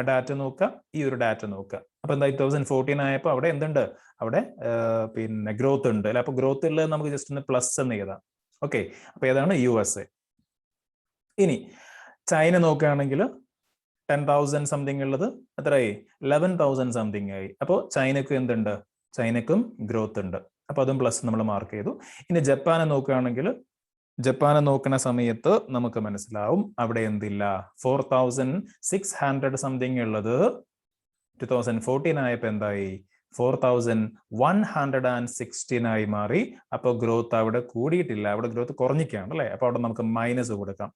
ഡാറ്റ നോക്കുക, ഈ ഒരു ഡാറ്റ നോക്കുക. അപ്പൊ എന്താ 2014 ആയപ്പോ അവിടെ എന്തുണ്ട്? അവിടെ പിന്നെ ഗ്രോത്ത് ഉണ്ട് അല്ലെ? അപ്പൊ ഗ്രോത്ത് ഉള്ളത് നമുക്ക് ജസ്റ്റ് ഒന്ന് പ്ലസ് എന്ന് എഴുതാം. ഓക്കെ, അപ്പൊ ഏതാണ്? USA. ഇനി ചൈന നോക്കുകയാണെങ്കിൽ 10,000 സംതിങ് ഉള്ളത് എത്രയായി? 11,000 സംതിങ് ആയി. അപ്പോൾ ചൈനക്കും എന്തുണ്ട്? ചൈനക്കും ഗ്രോത്ത് ഉണ്ട്. അപ്പൊ അതും പ്ലസ് നമ്മൾ മാർക്ക് ചെയ്തു. ഇനി ജപ്പാനെ നോക്കുകയാണെങ്കിൽ ജപ്പാനെ നോക്കുന്ന സമയത്ത് നമുക്ക് മനസ്സിലാവും അവിടെ എന്തില്ല? 4,600 സംതിങ് ഉള്ളത് 2014 ആയപ്പോ എന്തായി? 4,116 ആയി മാറി. അപ്പൊ ഗ്രോത്ത് അവിടെ കൂടിയിട്ടില്ല, അവിടെ ഗ്രോത്ത് കുറഞ്ഞിക്കാണ് അല്ലെ? അപ്പൊ അവിടെ നമുക്ക് മൈനസ് കൊടുക്കാം.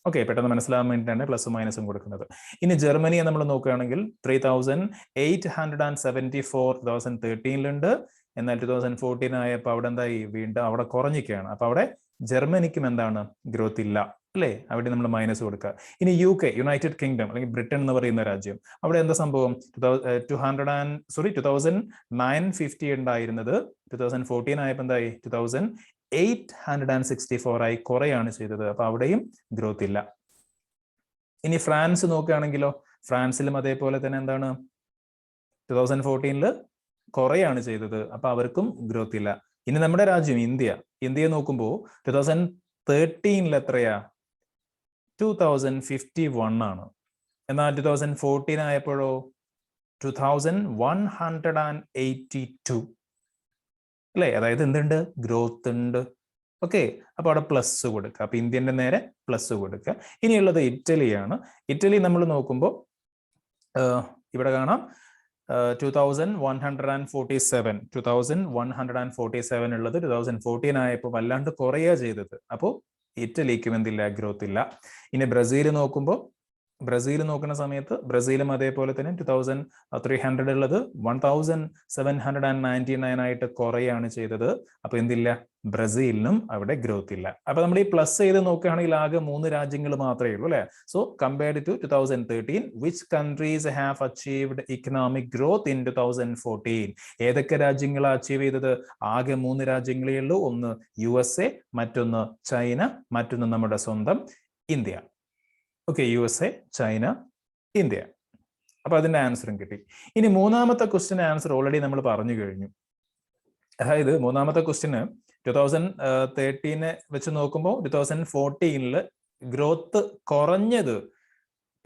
ഓക്കെ, പെട്ടെന്ന് മനസ്സിലാവാൻ വേണ്ടിയിട്ടാണ് പ്ലസും മൈനസും കൊടുക്കുന്നത്. ഇനി ജർമ്മനിയെ നമ്മൾ നോക്കുകയാണെങ്കിൽ 3,874 2013 എന്നാൽ 2014 ആയപ്പോൾ അവിടെ എന്തായി? വീണ്ടും അവിടെ കുറഞ്ഞിക്കുകയാണ്. അപ്പൊ അവിടെ ജർമ്മനിക്കും എന്താണ്? ഗ്രോത്ത് ഇല്ല അല്ലേ? അവിടെ നമ്മൾ മൈനസ് കൊടുക്കുക. ഇനി UK, യുണൈറ്റഡ് കിങ്ഡം അല്ലെങ്കിൽ ബ്രിട്ടൻ എന്ന് പറയുന്ന രാജ്യം, അവിടെ എന്താ സംഭവം? 2,950 ഉണ്ടായിരുന്നത് 2014 ആയപ്പോൾ എന്തായി? 2,864 ആയി കുറയാണ് ചെയ്തത്. അപ്പൊ അവിടെയും ഗ്രോത്ത് ഇല്ല. ഇനി ഫ്രാൻസ് നോക്കുകയാണെങ്കിലോ, ഫ്രാൻസിലും അതേപോലെ തന്നെ എന്താണ്? 2014 കുറയാണ് ചെയ്തത്. അപ്പൊ അവർക്കും ഗ്രോത്ത് ഇല്ല. ഇനി നമ്മുടെ രാജ്യം ഇന്ത്യയെ നോക്കുമ്പോൾ 2013 എത്രയാ? 2051 ആണ്. എന്നാൽ 2014 ആയപ്പോഴോ 2182 അല്ലേ? അതായത് എന്തുണ്ട്? ഗ്രോത്ത് ഉണ്ട്. ഓക്കെ, അപ്പൊ അവിടെ പ്ലസ് കൊടുക്കുക. അപ്പൊ ഇന്ത്യന്റെ നേരെ പ്ലസ് കൊടുക്കുക. ഇനിയുള്ളത് ഇറ്റലിയാണ്. ഇറ്റലി നമ്മൾ നോക്കുമ്പോൾ ഇവിടെ കാണാം 2147 ഉള്ളത് 2014 ആയപ്പോൾ വല്ലാണ്ട് കുറയാ ചെയ്തത്. അപ്പോൾ ഇറ്റലിക്കും എന്തില്ല? ഗ്രോത്ത് ഇല്ല. ഇനി ബ്രസീൽ നോക്കുമ്പോൾ ബ്രസീൽ നോക്കുന്ന സമയത്ത് ബ്രസീലും അതേപോലെ തന്നെ 2,300 ഉള്ളത് 1,799 ആയിട്ട് കുറയാണ് ചെയ്തത്. അപ്പൊ എന്തില്ല? ബ്രസീലിനും അവിടെ ഗ്രോത്ത് ഇല്ല. അപ്പൊ നമ്മൾ ഈ പ്ലസ് ചെയ്ത് നോക്കുകയാണെങ്കിൽ ആകെ 3 രാജ്യങ്ങൾ മാത്രമേ ഉള്ളൂ അല്ലെ? So compared to 2013, which countries have achieved economic growth in 2014? ഏതൊക്കെ രാജ്യങ്ങളാണ് അച്ചീവ് ചെയ്തത്? ആകെ 3 രാജ്യങ്ങളേ ഉള്ളൂ. ഒന്ന് USA, മറ്റൊന്ന് ചൈന, മറ്റൊന്ന് നമ്മുടെ സ്വന്തം India. Okay, USA, China, India. അപ്പൊ അതിന്റെ ആൻസറും കിട്ടി. ഇനി മൂന്നാമത്തെ ക്വസ്റ്റ്യൻ ആൻസർ ഓൾറെഡി നമ്മൾ പറഞ്ഞു കഴിഞ്ഞു. അതായത് മൂന്നാമത്തെ ക്വസ്റ്റ്യന് 2013 വെച്ച് നോക്കുമ്പോൾ 2014 ഗ്രോത്ത് കുറഞ്ഞത്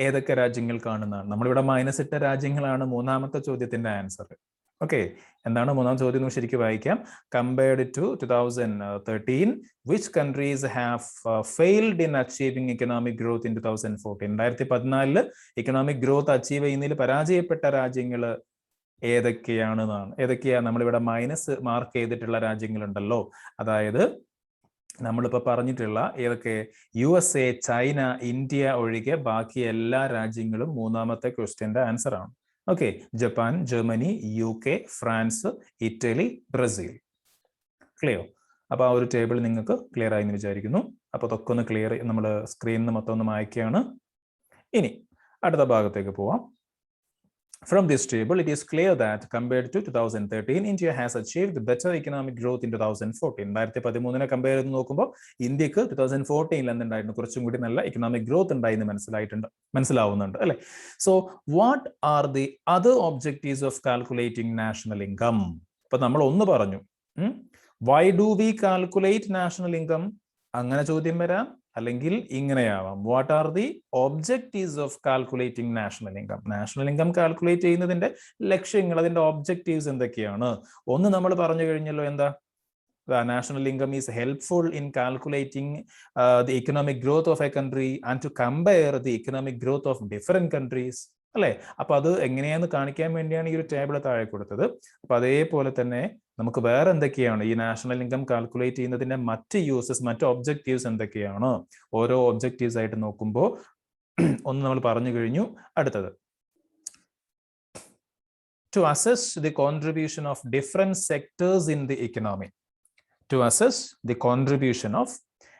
ഏതൊക്കെ രാജ്യങ്ങൾക്കാണെന്നാണ്. നമ്മളിവിടെ മൈനസ് ഇട്ട രാജ്യങ്ങളാണ് മൂന്നാമത്തെ ചോദ്യത്തിന്റെ ആൻസർ. ഓക്കെ, എന്താണ് മൂന്നാമത്തെ ചോദ്യം എന്ന് ശരിക്കും വായിക്കാം. Compared to 2013, which countries have failed in achieving economic growth in 2014? 2014 economic growth achieve ചെയ്യുന്നതിൽ പരാജയപ്പെട്ട രാജ്യങ്ങൾ ഏതൊക്കെയാണെന്നാണ്. ഏതൊക്കെയാ നമ്മളിവിടെ മൈനസ് മാർക്ക് ചെയ്തിട്ടുള്ള രാജ്യങ്ങളുണ്ടല്ലോ, അതായത് നമ്മളിപ്പോൾ പറഞ്ഞിട്ടുള്ള ഏതൊക്കെ USA, ചൈന, ഇന്ത്യ ഒഴികെ ബാക്കി എല്ലാ രാജ്യങ്ങളും മൂന്നാമത്തെ ക്വസ്റ്റ്യന്റെ ആൻസർ ആണ്. Okay, Japan, Germany, UK, France, Italy, Brazil. Clear? അപ്പൊ ആ ഒരു ടേബിൾ നിങ്ങൾക്ക് ക്ലിയർ ആയി എന്ന് വിചാരിക്കുന്നു. അപ്പൊ അതൊക്കെ ഒന്ന് ക്ലിയർ നമ്മൾ സ്ക്രീനിൽ മൊത്തം ഒന്ന് മായ്ക്കുകയാണ്. ഇനി അടുത്ത ഭാഗത്തേക്ക് പോവാം. From this table, it is clear that compared to 2013, India has achieved better economic growth in 2014. 2013 compare ചെയ്ത് നോക്കുമ്പോൾ ഇന്ത്യക്ക് 2014 എന്തുണ്ടായിരുന്നു, കുറച്ചും കൂടി നല്ല ഇക്കണോമിക് ഗ്രോത്ത് ഉണ്ടായിരുന്നു മനസ്സിലാവുന്നുണ്ട് അല്ലെ. So what are the other objectives of calculating national income? അപ്പൊ നമ്മൾ ഒന്ന് പറഞ്ഞു, why do we calculate national income? അങ്ങനെ ചോദ്യം വരാം, അല്ലെങ്കിൽ ഇങ്ങനെയാവാം. What are the objectives of calculating national income? National income calculate ചെയ്യുന്നതിന്റെ ലക്ഷ്യങ്ങൾ, അതിന്റെ ഒബ്ജക്റ്റീവ്സ് എന്തൊക്കെയാണ്? ഒന്ന് നമ്മൾ പറഞ്ഞു കഴിഞ്ഞല്ലോ, എന്താ? National income is helpful in calculating the economic growth of a country and to compare the economic growth of different countries അല്ലെ. അപ്പൊ അത് എങ്ങനെയാന്ന് കാണിക്കാൻ വേണ്ടിയാണ് ഈ ഒരു ടേബിൾ താഴെ കൊടുത്തത്. അപ്പൊ അതേപോലെ തന്നെ നമുക്ക് വേറെ എന്തൊക്കെയാണ് ഈ നാഷണൽ ഇൻകം കാൽക്കുലേറ്റ് ചെയ്യുന്നതിന്റെ മറ്റ് യൂസസ്, മറ്റ് ഒബ്ജക്റ്റീവ്സ് എന്തൊക്കെയാണ്? ഓരോ ഒബ്ജക്റ്റീവ്സ് ആയിട്ട് നോക്കുമ്പോൾ ഒന്ന് നമ്മൾ പറഞ്ഞു കഴിഞ്ഞു. അടുത്തത്, to assess the contribution of different sectors in the economy. To assess the contribution of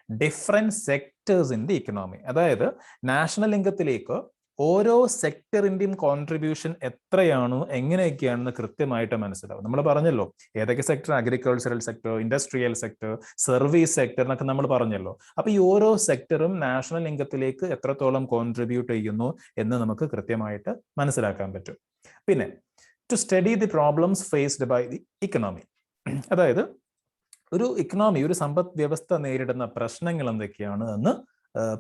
different sectors in the economy. അതായത് നാഷണൽ ഇൻകത്തിലേക്ക് ഓരോ സെക്ടറിന്റെയും കോൺട്രിബ്യൂഷൻ എത്രയാണ്, എങ്ങനെയൊക്കെയാണെന്ന് കൃത്യമായിട്ട് മനസ്സിലാവും. നമ്മൾ പറഞ്ഞല്ലോ ഏതൊക്കെ sector, agricultural sector, industrial sector, service sector എന്നൊക്കെ നമ്മൾ പറഞ്ഞല്ലോ. അപ്പൊ ഈ ഓരോ സെക്ടറും നാഷണൽ ഇൻകത്തിലേക്ക് എത്രത്തോളം കോൺട്രിബ്യൂട്ട് ചെയ്യുന്നു എന്ന് നമുക്ക് കൃത്യമായിട്ട് മനസ്സിലാക്കാൻ പറ്റും. പിന്നെ to study the problems faced by the economy. അതായത് ഒരു ഇക്കണോമി, ഒരു സമ്പദ് വ്യവസ്ഥ നേരിടുന്ന പ്രശ്നങ്ങൾ എന്തൊക്കെയാണ് എന്ന്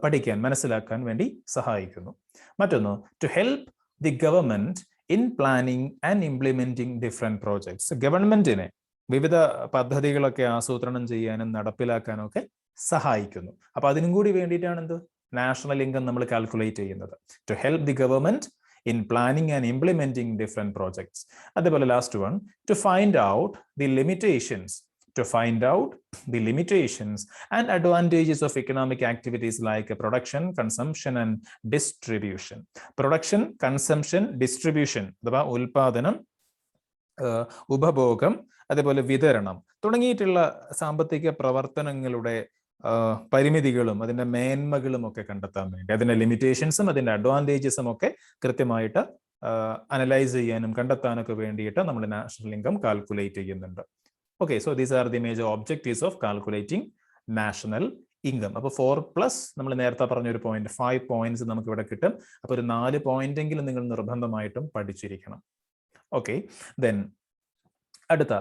പഠിക്കാൻ, മനസ്സിലാക്കാൻ വേണ്ടി സഹായിക്കുന്നു. മറ്റൊന്ന്, to help the government in planning and implementing different projects. ഗവൺമെന്റിനെ വിവിധ പദ്ധതികളൊക്കെ ആസൂത്രണം ചെയ്യാനും നടപ്പിലാക്കാനും ഒക്കെ സഹായിക്കുന്നു. അപ്പൊ അതിനും കൂടി വേണ്ടിയിട്ടാണ് എന്ത്, നാഷണൽ ഇൻകം നമ്മൾ കാൽക്കുലേറ്റ് ചെയ്യുന്നത്. To help the government in planning and implementing different projects. അതേപോലെ last one, to find out the limitations and advantages of economic activities like production, consumption and distribution. Production, consumption, distribution അഥവാ ഉൽപാദനം, ഉപഭോഗം, അതേപോലെ വിതരണം തുടങ്ങിയിട്ടുള്ള സാമ്പത്തിക പ്രവർത്തനങ്ങളുടെ പരിമിതികളും അതിന്റെ മേന്മകളും ഒക്കെ കണ്ടെത്താൻ വേണ്ടി, അതിന്റെ ലിമിറ്റേഷൻസും അതിന്റെ അഡ്വാൻറ്റേജസും ഒക്കെ കൃത്യമായിട്ട് അനലൈസ് ചെയ്യാനും കണ്ടെത്താനൊക്കെ വേണ്ടിയിട്ട് നമ്മൾ നാഷണൽ ഇൻകം കാൽക്കുലേറ്റ് ചെയ്യുന്നുണ്ട്. Okay, so these are the major objectives of calculating national income. അപ്പോൾ 4+ നമ്മൾ നേരത്തെ പറഞ്ഞ ഒരു പോയിന്റ്, 5 പോയിന്റ്സ് നമുക്ക് ഇവിടെ കിട്ടും. അപ്പോൾ ഒരു 4 പോയിന്റെങ്കിലും നിങ്ങൾ നിർബന്ധമായിട്ടും പഠിച്ചിരിക്കണം. ഓക്കെ, ദെൻ അടുത്ത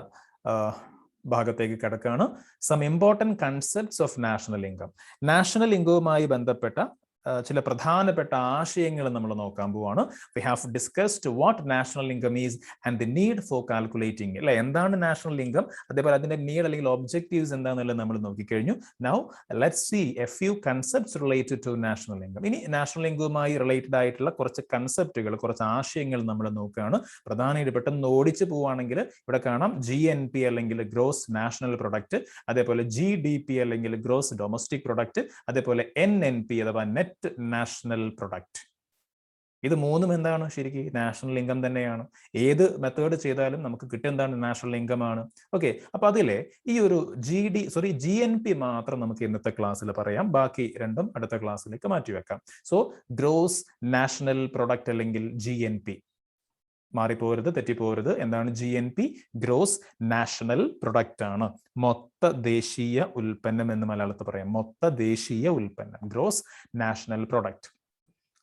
ഭാഗത്തേക്ക് കിടക്കുകയാണ്. Some important concepts of national income. National ഇൻകവുമായി ബന്ധപ്പെട്ട ചില പ്രധാനപ്പെട്ട ആശയങ്ങൾ നമ്മൾ നോക്കാൻ പോവാണ്. We have discussed what national income is and the need for calculating അല്ലെ. എന്താണ് നാഷണൽ ഇൻകം, അതേപോലെ അതിന്റെ നീഡ് അല്ലെങ്കിൽ ഒബ്ജക്റ്റീവ്സ് എന്താണെന്നുള്ളത് നമ്മൾ നോക്കിക്കഴിഞ്ഞു. Now let's see a few concepts related to national income. ഇനി നാഷണൽ ഇൻകവുമായി റിലേറ്റഡ് ആയിട്ടുള്ള കുറച്ച് കൺസെപ്റ്റുകൾ, കുറച്ച് ആശയങ്ങൾ നമ്മൾ നോക്കുകയാണ്. പ്രധാനമായിട്ട് പെട്ടെന്ന് ഓടിച്ചു പോവുകയാണെങ്കിൽ ഇവിടെ കാണാം GNP അല്ലെങ്കിൽ ഗ്രോസ് നാഷണൽ പ്രൊഡക്റ്റ്, അതേപോലെ GDP അല്ലെങ്കിൽ ഗ്രോസ് ഡൊമസ്റ്റിക് പ്രൊഡക്റ്റ്, അതേപോലെ NNP അഥവാ നെറ്റ് നാഷണൽ പ്രൊഡക്റ്റ്. ഇത് മൂന്നും എന്താണ്, ശരിക്കും നാഷണൽ ഇൻകം തന്നെയാണ്. ഏത് മെത്തേഡ് ചെയ്താലും നമുക്ക് കിട്ടുക എന്താണ്, നാഷണൽ ഇൻകം ആണ്. ഓക്കെ, അപ്പൊ അതിലെ ഈ ഒരു GNP മാത്രം നമുക്ക് ഇന്നത്തെ ക്ലാസ്സിൽ പറയാം, ബാക്കി രണ്ടും അടുത്ത ക്ലാസ്സിലേക്ക് മാറ്റിവെക്കാം. സോ ഗ്രോസ് നാഷണൽ പ്രൊഡക്റ്റ് അല്ലെങ്കിൽ GNP, മാറിപ്പോരുത്, തെറ്റിപ്പോരുത്. എന്താണ് GNP? ഗ്രോസ് നാഷണൽ പ്രൊഡക്റ്റ് ആണ്. മൊത്ത ദേശീയ ഉൽപ്പന്നം എന്ന് മലയാളത്തിൽ പറയാം. മൊത്ത ദേശീയ ഉൽപ്പന്നം, ഗ്രോസ് നാഷണൽ പ്രൊഡക്റ്റ്.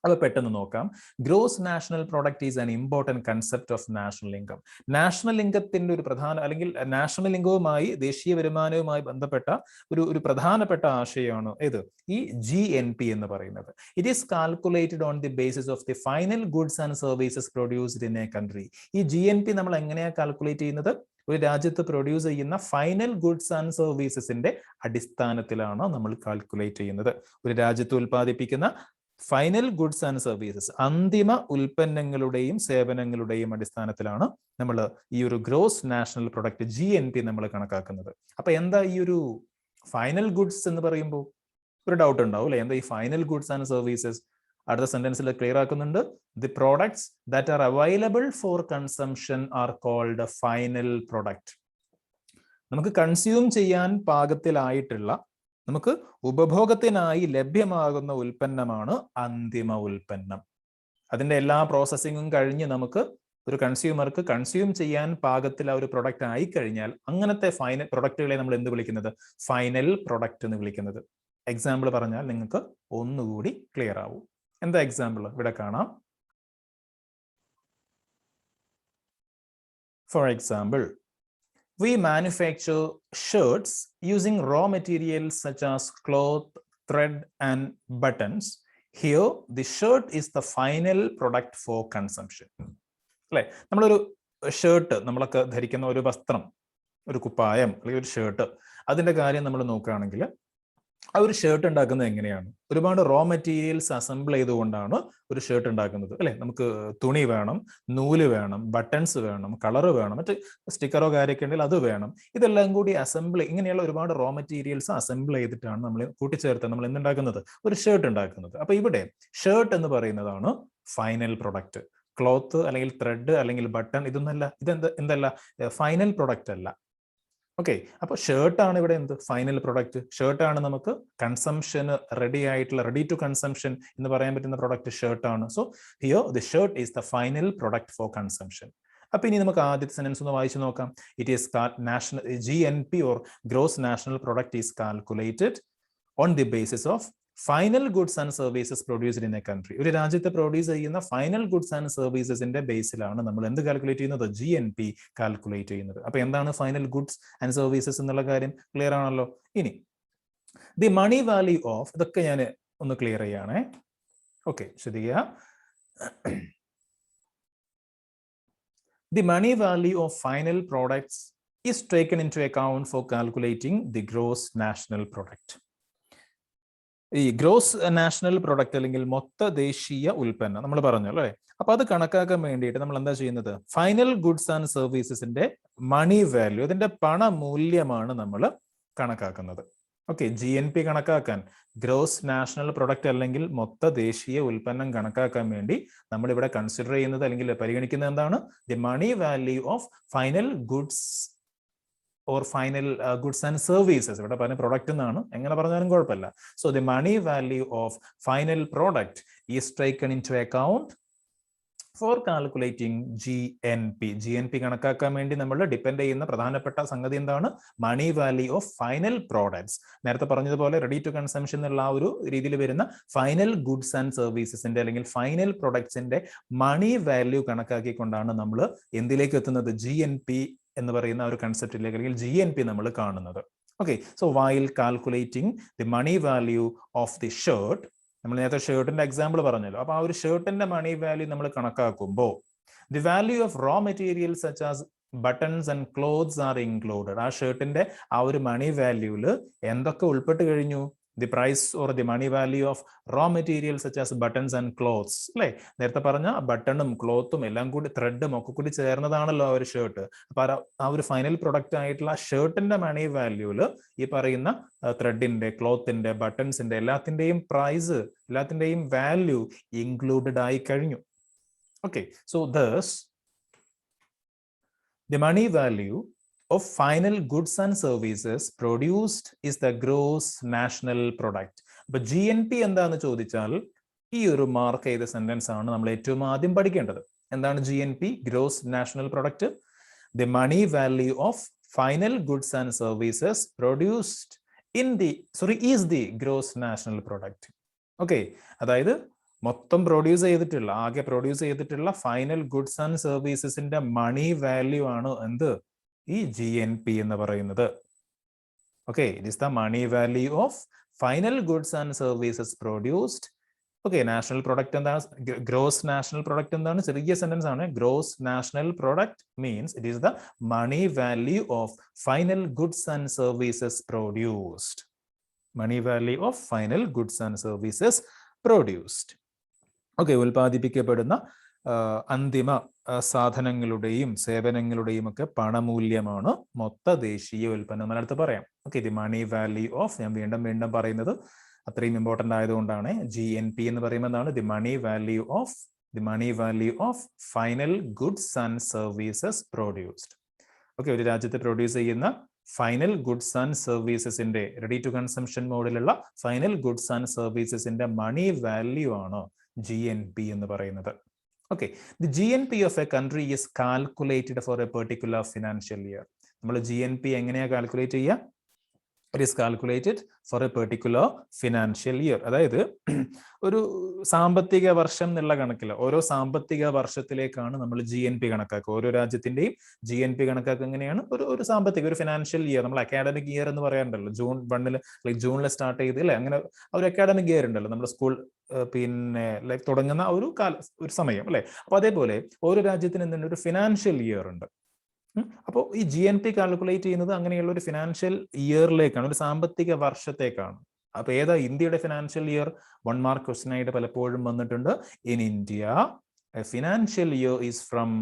അത് പെട്ടെന്ന് നോക്കാം. Gross national product is an important concept of national income. National ഇൻകത്തിന്റെ ഒരു പ്രധാന, അല്ലെങ്കിൽ നാഷണൽ ഇൻകവുമായി, ദേശീയ വരുമാനവുമായി ബന്ധപ്പെട്ട ഒരു പ്രധാനപ്പെട്ട ആശയമാണ് ഇത് ഈ GNP എന്ന് പറയുന്നത്. It is calculated on the basis of the final goods and services produced in a country. ഈ GNP നമ്മൾ എങ്ങനെയാണ് കാൽക്കുലേറ്റ് ചെയ്യുന്നത്? ഒരു രാജ്യത്ത് പ്രൊഡ്യൂസ് ചെയ്യുന്ന ഫൈനൽ ഗുഡ്സ് ആൻഡ് സർവീസസിന്റെ അടിസ്ഥാനത്തിലാണ് നമ്മൾ കാൽക്കുലേറ്റ് ചെയ്യുന്നത്. ഒരു രാജ്യത്ത് ഉൽപ്പാദിപ്പിക്കുന്ന ഫൈനൽ ഗുഡ്സ് ആൻഡ് സർവീസസ്, അന്തിമ ഉൽപ്പന്നങ്ങളുടെയും സേവനങ്ങളുടെയും അടിസ്ഥാനത്തിലാണ് നമ്മൾ ഈ ഒരു ഗ്രോസ് നാഷണൽ പ്രൊഡക്റ്റ് GNP നമ്മൾ കണക്കാക്കുന്നത്. അപ്പൊ എന്താ ഈ ഒരു ഫൈനൽ ഗുഡ്സ് എന്ന് പറയുമ്പോൾ ഒരു ഡൗട്ട് ഉണ്ടാവും അല്ലെ, എന്താ ഈ ഫൈനൽ ഗുഡ്സ് ആൻഡ് സർവീസസ്? അടുത്ത സെന്റൻസിൽ ക്ലിയർ ആക്കുന്നുണ്ട്. The products that are available for consumption are called final product. നമുക്ക് കൺസ്യൂം ചെയ്യാൻ പാകത്തിലായിട്ടുള്ള, നമുക്ക് ഉപഭോഗത്തിനായി ലഭ്യമാകുന്ന ഉൽപ്പന്നമാണ് അന്തിമ ഉൽപ്പന്നം. അതിന്റെ എല്ലാ പ്രോസസ്സിങ്ങും കഴിഞ്ഞ് നമുക്ക് ഒരു കൺസ്യൂമർക്ക് കൺസ്യൂം ചെയ്യാൻ പാകത്തിൽ ആ ഒരു പ്രൊഡക്റ്റ് ആയി കഴിഞ്ഞാൽ അങ്ങനത്തെ ഫൈനൽ പ്രൊഡക്റ്റുകളെ നമ്മൾ എന്ത് വിളിക്കുന്നത്? ഫൈനൽ പ്രൊഡക്റ്റ് എന്ന് വിളിക്കുന്നത്. എക്സാമ്പിൾ പറഞ്ഞാൽ നിങ്ങൾക്ക് ഒന്നുകൂടി ക്ലിയർ ആവും. എന്താ എക്സാമ്പിൾ? ഇവിടെ കാണാം. For example, we manufacture shirts using raw materials such as cloth, thread and buttons. Here the shirt is the final product for consumption. അല്ലേ, നമ്മളൊരു ഷർട്ട്, നമ്മളൊക്കെ ധരിക്കുന്ന ഒരു വസ്ത്രം, ഒരു കുപ്പായം അല്ലെങ്കിൽ ഒരു ഷർട്ട്, അതിന്റെ കാര്യം നമ്മൾ നോക്കുകയാണെങ്കിൽ ആ ഒരു ഷർട്ട് ഉണ്ടാക്കുന്നത് എങ്ങനെയാണ്? ഒരുപാട് റോ മെറ്റീരിയൽസ് അസംബിൾ ചെയ്തുകൊണ്ടാണ് ഒരു ഷർട്ട് ഉണ്ടാക്കുന്നത് അല്ലെ. നമുക്ക് തുണി വേണം, നൂല് വേണം, ബട്ടൺസ് വേണം, കളർ വേണം, മറ്റ് സ്റ്റിക്കറോ കാര്യമൊക്കെ ഉണ്ടെങ്കിൽ അത് വേണം. ഇതെല്ലാം കൂടി അസംബിൾ, ഇങ്ങനെയുള്ള ഒരുപാട് റോ മെറ്റീരിയൽസ് അസംബിൾ ചെയ്തിട്ടാണ് നമ്മൾ കൂട്ടിച്ചേർത്ത് നമ്മൾ എന്തുണ്ടാക്കുന്നത്? ഒരു ഷർട്ട് ഉണ്ടാക്കുന്നത്. അപ്പൊ ഇവിടെ ഷർട്ട് എന്ന് പറയുന്നതാണ് ഫൈനൽ പ്രൊഡക്റ്റ്. ക്ലോത്ത് അല്ലെങ്കിൽ ത്രെഡ് അല്ലെങ്കിൽ ബട്ടൺ ഇതൊന്നല്ല, എന്തല്ല ഫൈനൽ പ്രൊഡക്റ്റ് അല്ല. ഓക്കെ, അപ്പൊ ഷർട്ടാണ് ഇവിടെ എന്ത്? Final product. ഷർട്ടാണ് നമുക്ക് കൺസംഷന് റെഡി ആയിട്ടുള്ള, റെഡി ടു കൺസംഷൻ എന്ന് പറയാൻ പറ്റുന്ന പ്രൊഡക്റ്റ് ഷർട്ടാണ്. So here the shirt is the final product for consumption. അപ്പൊ ഇനി നമുക്ക് ആദ്യത്തെ സെന്റൻസ് ഒന്ന് വായിച്ചു നോക്കാം. It is national GNP or gross national product is calculated on the basis of final goods and services produced in a country. ഒരു രാജ്യത്ത് produce ചെയ്യുന്ന ഫൈനൽ ഗുഡ്സ് ആൻഡ് സർവീസസിന്റെ ബേസിലാണ് നമ്മൾ എന്ത് കാൽക്കുലേറ്റ് ചെയ്യുന്നത്? GNP കാൽക്കുലേറ്റ് ചെയ്യുന്നത്. അപ്പൊ എന്താണ് ഫൈനൽ ഗുഡ്സ് ആൻഡ് സർവീസസ് എന്നുള്ള കാര്യം ക്ലിയർ ആണല്ലോ. ഇനി ദി മണി വാല്യൂ ഓഫ്, ഇതൊക്കെ ഞാൻ ഒന്ന് ക്ലിയർ ചെയ്യണേ. ഓക്കെ, ശ്രദ്ധിക്കുക. The money value of final products is taken into account for calculating the gross national product. ഈ ഗ്രോസ് നാഷണൽ പ്രൊഡക്റ്റ് അല്ലെങ്കിൽ മൊത്ത ദേശീയ ഉൽപ്പന്നം നമ്മൾ പറഞ്ഞു അല്ലേ. അപ്പൊ അത് കണക്കാക്കാൻ വേണ്ടിയിട്ട് നമ്മൾ എന്താ ചെയ്യുന്നത്? ഫൈനൽ ഗുഡ്സ് ആൻഡ് സർവീസസിന്റെ മണി വാല്യൂ, അതിന്റെ പണമൂല്യമാണ് നമ്മൾ കണക്കാക്കുന്നത്. ഓക്കെ, GNP കണക്കാക്കാൻ, ഗ്രോസ് നാഷണൽ പ്രൊഡക്റ്റ് അല്ലെങ്കിൽ മൊത്ത ദേശീയ ഉൽപ്പന്നം കണക്കാക്കാൻ വേണ്ടി നമ്മൾ ഇവിടെ കൺസിഡർ ചെയ്യുന്നത് അല്ലെങ്കിൽ പരിഗണിക്കുന്നത് എന്താണ്? The money value of final goods or final goods and services. ഇവിടെ പറഞ്ഞ പ്രൊഡക്റ്റ് എന്നാണ്, എങ്ങനെ പറഞ്ഞാലും കുഴപ്പമില്ല. So the money value of final product is taken into account for calculating GNP കണക്കാക്കാൻ വേണ്ടി നമ്മൾ ഡിപ്പെൻഡ് ചെയ്യുന്ന പ്രധാനപ്പെട്ട സംഗതി എന്താണ്? Money value of final products. നേരത്തെ പറഞ്ഞതുപോലെ റെഡി ടു കൺസംഷൻ എന്നുള്ള ആ ഒരു രീതിയിൽ വരുന്ന ഫൈനൽ ഗുഡ്സ് ആൻഡ് സർവീസസിന്റെ അല്ലെങ്കിൽ ഫൈനൽ പ്രൊഡക്ട്സിന്റെ മണി വാല്യൂ കണക്കാക്കിക്കൊണ്ടാണ് നമ്മൾ എന്തിലേക്ക് എത്തുന്നത്? GNP എന്ന് പറയുന്ന ഒരു കൺസെപ്റ്റിലേക്ക് അല്ലെങ്കിൽ GNP നമ്മൾ കാണുന്നത്. Okay, so while calculating the money value of the shirt, നമ്മൾ നേരത്തെ ഷർട്ടിന്റെ എക്സാമ്പിൾ പറഞ്ഞല്ലോ. അപ്പൊ ആ ഒരു ഷർട്ടിന്റെ മണി വാല്യൂ നമ്മൾ കണക്കാക്കുമ്പോൾ the value of raw materials such as buttons and clothes are included. ആ ഷർട്ടിന്റെ ആ ഒരു മണി വാല്യൂല് എന്തൊക്കെ ഉൾപ്പെട്ട് കഴിഞ്ഞു? The price or the money value of raw materials such as buttons and clothes അല്ലേ. നേരത്തെ പറഞ്ഞ ബട്ടണും ക്ലോത്തും എല്ലാം കൂടി ത്രെഡും ഒക്കെ കൂടി ചേർന്നതാണല്ലോ ആ ഒരു ഷർട്ട്. അപ്പൊ ആ ഒരു ഫൈനൽ പ്രൊഡക്റ്റ് ആയിട്ടുള്ള ഷർട്ടിന്റെ മണി വാല്യൂല് ഈ പറയുന്ന ത്രെഡിന്റെ, ക്ലോത്തിന്റെ, ബട്ടൺസിന്റെ എല്ലാത്തിന്റെയും പ്രൈസ്, എല്ലാത്തിന്റെയും വാല്യൂ ഇൻക്ലൂഡഡ് ആയി കഴിഞ്ഞു. Okay, so thus the money value of final goods and services produced is the gross national product. അപ്പൊ GNP എന്താന്ന് ചോദിച്ചാൽ ഈ ഒരു മാർക്ക് ചെയ്ത സെന്റൻസ് ആണ് നമ്മൾ ഏറ്റവും ആദ്യം പഠിക്കേണ്ടത്. എന്താണ് GNP? Gross national product. The money value of final goods and services produced is the gross national product. Okay, അതായത് മൊത്തം പ്രൊഡ്യൂസ് ചെയ്തിട്ടുള്ള ആകെ പ്രൊഡ്യൂസ് ചെയ്തിട്ടുള്ള ഫൈനൽ ഗുഡ്സ് ആൻഡ് സർവീസസിന്റെ മണി വാല്യൂ ആണ് എന്ത് ഈ GNP എന്ന് പറയുന്നത്. Okay, it is the money value of final goods and services produced. Okay, national product എന്താണ്? ഗ്രോസ് നാഷണൽ പ്രൊഡക്റ്റ് എന്താണ്? ചെറിയ സെന്റൻസ് ആണ്. Gross national product means it is the money value of final goods and services produced. Money value of final goods and services produced. Okay, ഉൽപ്പാദിപ്പിക്കപ്പെടുന്ന അന്തിമ സാധനങ്ങളുടെയും സേവനങ്ങളുടെയും ഒക്കെ പണമൂല്യമാണ് മൊത്ത ദേശീയ ഉൽപ്പന്നം എന്നടുത്ത് പറയാം. Okay, the money value of, ഞാൻ വീണ്ടും വീണ്ടും പറയുന്നത് അത്രയും ഇമ്പോർട്ടൻ്റ് ആയതുകൊണ്ടാണ്. GNP എന്ന് പറയുമ്പോൾ എന്താണ്? The money value of final goods and services produced. Okay, ഒരു രാജ്യത്ത് പ്രൊഡ്യൂസ് ചെയ്യുന്ന ഫൈനൽ ഗുഡ്സ് ആൻഡ് സർവീസസിന്റെ റെഡി ടു കൺസംഷൻ മോഡിലുള്ള ഫൈനൽ ഗുഡ്സ് ആൻഡ് സർവീസസിന്റെ മണി വാല്യൂ ആണ് GNP എന്ന് പറയുന്നത്. Okay, the GNP of a country is calculated for a particular financial year. നമ്മൾ GNP എങ്ങനെയാ കാൽക്കുലേറ്റ് ചെയ്യുക? It is calculated for a particular financial year. അതായത് ഒരു സാമ്പത്തിക വർഷം എന്നുള്ള കണക്കില്ല, ഓരോ സാമ്പത്തിക വർഷത്തിലേക്കാണ് നമ്മൾ GNP കണക്കാക്കുക. ഓരോ രാജ്യത്തിന്റെയും GNP കണക്കാക്കുക എങ്ങനെയാണ്? ഒരു സാമ്പത്തിക ഒരു ഫിനാൻഷ്യൽ ഇയർ, നമ്മൾ അക്കാഡമിക് ഇയർ എന്ന് പറയാറുണ്ടല്ലോ. ജൂൺ 1 ജൂണിൽ സ്റ്റാർട്ട് ചെയ്ത് അല്ലെ, അങ്ങനെ ഒരു അക്കാഡമിക് ഇയർ ഉണ്ടല്ലോ നമ്മുടെ സ്കൂൾ പിന്നെ ലൈക്ക് തുടങ്ങുന്ന ഒരു സമയം അല്ലെ. അപ്പൊ അതേപോലെ ഓരോ രാജ്യത്തിന് എന്തുണ്ട്? ഒരു ഫിനാൻഷ്യൽ ഇയർ ഉണ്ട്. അപ്പോൾ ഈ GNP കാൽക്കുലേറ്റ് ചെയ്യുന്നത് അങ്ങനെയുള്ള ഒരു ഫിനാൻഷ്യൽ ഇയറിലേക്കാണ്, ഒരു സാമ്പത്തിക വർഷത്തേക്കാണ്. അപ്പൊ ഏതാ ഇന്ത്യയുടെ ഫിനാൻഷ്യൽ ഇയർ? 1 മാർക്ക് ക്വസ്റ്റ്യൻ ആയിട്ട് പലപ്പോഴും വന്നിട്ടുണ്ട്. In India financial year is from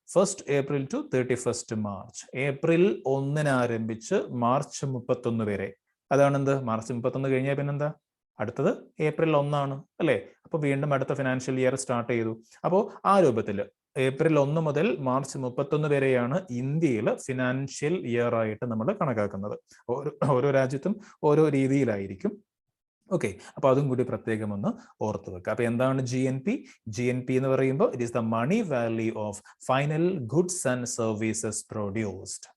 1st April to 31st March. April 1 ആരംഭിച്ച് മാർച്ച് 31 വരെ. അതാണ് എന്ത്? മാർച്ച് 31 കഴിഞ്ഞാൽ പിന്നെന്താ? അടുത്തത് ഏപ്രിൽ 1 അല്ലേ? അപ്പൊ വീണ്ടും അടുത്ത ഫിനാൻഷ്യൽ ഇയർ സ്റ്റാർട്ട് ചെയ്തു. അപ്പോൾ ആ രൂപത്തിൽ ഏപ്രിൽ 1 മുതൽ മാർച്ച് 31 വരെയാണ് ഇന്ത്യയിൽ ഫിനാൻഷ്യൽ ഇയർ ആയിട്ട് നമ്മൾ കണക്കാക്കുന്നത്. ഓരോ രാജ്യത്തും ഓരോ രീതിയിലായിരിക്കും. ഓക്കെ, അപ്പൊ അതും കൂടി പ്രത്യേകം ഒന്ന് ഓർത്തു വെക്കുക. അപ്പൊ എന്താണ് GNP എന്ന് പറയുമ്പോൾ it is the money value of final goods and services produced.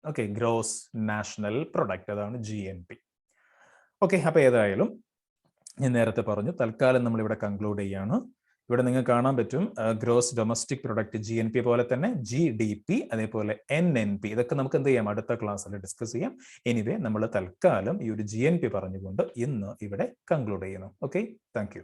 Okay, gross national product, അതാണ് GNP. ഓക്കെ, അപ്പൊ ഏതായാലും ഞാൻ നേരത്തെ പറഞ്ഞു, തൽക്കാലം നമ്മൾ ഇവിടെ കൺക്ലൂഡ് ചെയ്യാണ്. ഇവിടെ നിങ്ങൾക്ക് കാണാൻ പറ്റും ഗ്രോസ് ഡൊമസ്റ്റിക് പ്രൊഡക്റ്റ് GNP പോലെ തന്നെ GDP, അതേപോലെ NNP, ഇതൊക്കെ നമുക്ക് എന്ത് ചെയ്യാം? അടുത്ത ക്ലാസ്സിൽ ഡിസ്കസ് ചെയ്യാം. എനിവേ നമ്മൾ തൽക്കാലം ഈ ഒരു GNP പറഞ്ഞുകൊണ്ട് ഇന്ന് ഇവിടെ കൺക്ലൂഡ് ചെയ്യുന്നു. Okay, thank you.